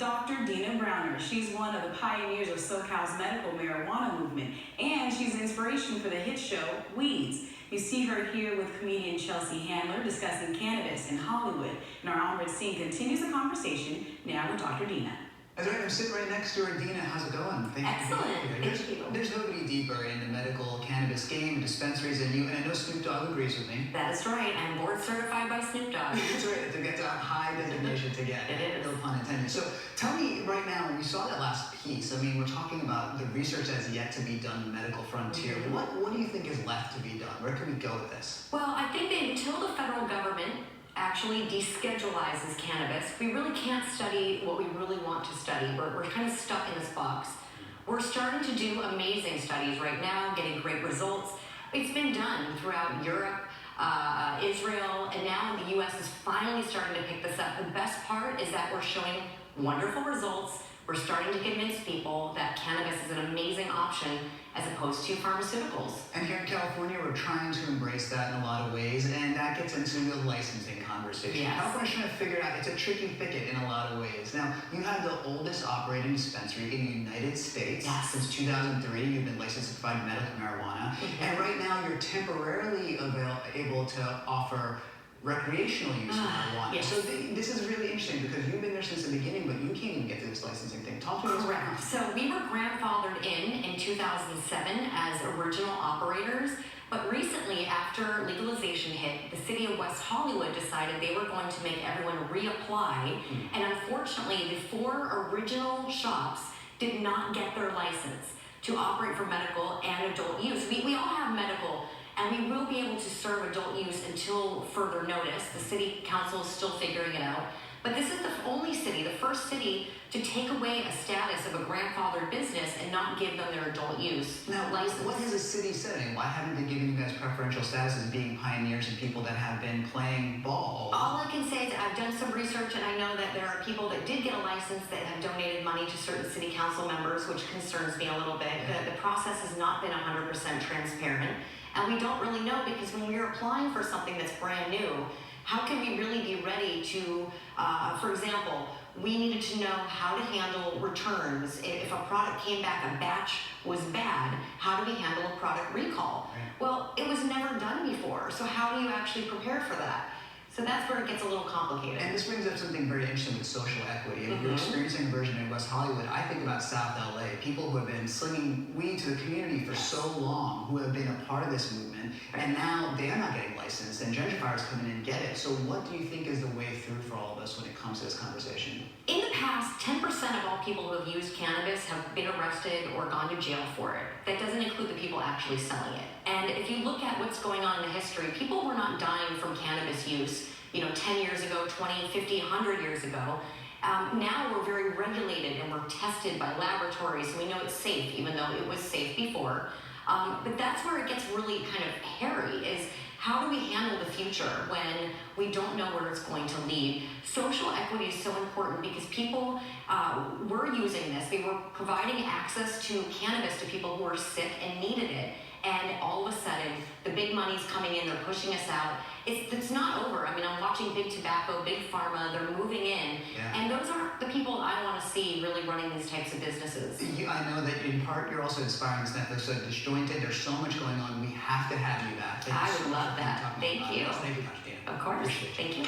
Dr. Dina Browner. She's one of the pioneers of SoCal's medical marijuana movement, and she's an inspiration for the hit show Weeds. You see her here with comedian Chelsea Handler discussing cannabis in Hollywood. And our Amrit Singh continues the conversation now with Dr. Dina. That's right, I'm sitting right next to her. Dina, how's it going? Excellent. Thank you. There's nobody deeper in the medical cannabis game, dispensaries than you, and I know Snoop Dogg agrees with me. That is right. I'm board certified by Snoop Dogg. That's right, to get to a high designation to get. It is. No pun intended. So tell me right now, when you saw that last piece, I mean, we're talking about the research that's yet to be done in the medical frontier. Mm-hmm. What do you think is left to be done? Where can we go with this? Well, I think that until the federal government actually deschedulizes cannabis, we really can't study what we really want to study. We're kind of stuck in this box. We're starting to do amazing studies right now, getting great results. It's been done throughout Europe, Israel, and now the US is finally starting to pick this up. The best part is that we're showing wonderful results. We're starting to convince people that cannabis is an amazing option as opposed to pharmaceuticals. And here in California, we're trying to embrace that in a lot of ways, and that gets into the licensing conversation. Yes. California's trying to figure it out. It's a tricky thicket in a lot of ways. Now, you have the oldest operating dispensary in the United States. Yes. Since 2003, you've been licensed to provide medical marijuana. Mm-hmm. And right now, you're temporarily able to offer recreational use of marijuana. Yes. So this is really interesting because you've been there since the beginning, but you can't even get to this licensing thing. Talk to me about Correct. So we were grandfathered in 2007 as original operators, but recently after legalization hit, the city of West Hollywood decided they were going to make everyone reapply, and unfortunately the 4 original shops did not get their license to operate for medical and adult use. We all have medical, and we will be able to serve adult use until further notice. The city council is still figuring it out. But this is the only city, the first city, to take away a status of a grandfathered business and not give them their adult use license. What has the city said? I mean, why haven't they given you guys preferential status as being pioneers and people that have been playing ball? All I can say is I've done some research, and I know that there are people that did get a license that have donated money to certain city council members, which concerns me a little bit. The process has not been 100% transparent. And we don't really know, because when we're applying for something that's brand new, how can we really be ready to, for example, we needed to know how to handle returns. If a product came back, a batch was bad, how do we handle a product recall? Right. Well, it was never done before, so how do you actually prepare for that? So that's where it gets a little complicated. And this brings up something very interesting with social equity. If you're experiencing a version in West Hollywood, I think about South LA, people who have been slinging weed to the community for so long, who have been a part of this movement, and now they're not getting licensed, and gentrifiers come in and get it. So what do you think is the way through for all of us when it comes to this conversation? In the past, 10% of all people who have used cannabis have been arrested or gone to jail for it. That doesn't include the people actually selling it. And if you look at what's going on in the history, people were not dying from cannabis use, 10 years ago, 20, 50, 100 years ago. Now we're very regulated and we're tested by laboratories, so we know it's safe, even though it was safe before. But that's where it gets really kind of hairy, is how do we handle the future when we don't know where it's going to lead? Social equity is so important because people were using this. They were providing access to cannabis to people who were sick and needed it. And all of a sudden, the big money's coming in, they're pushing us out. It's not over. I mean, I'm watching big tobacco, big pharma, they're moving in. Yeah. And those aren't the people I want to see really running these types of businesses. I know that in part you're also inspiring this Netflix show, Disjointed. There's so much going on. We have to have you back. I would love that. Thank you. Thank you, Dr. Dina. Of course. Appreciate you. Thank you.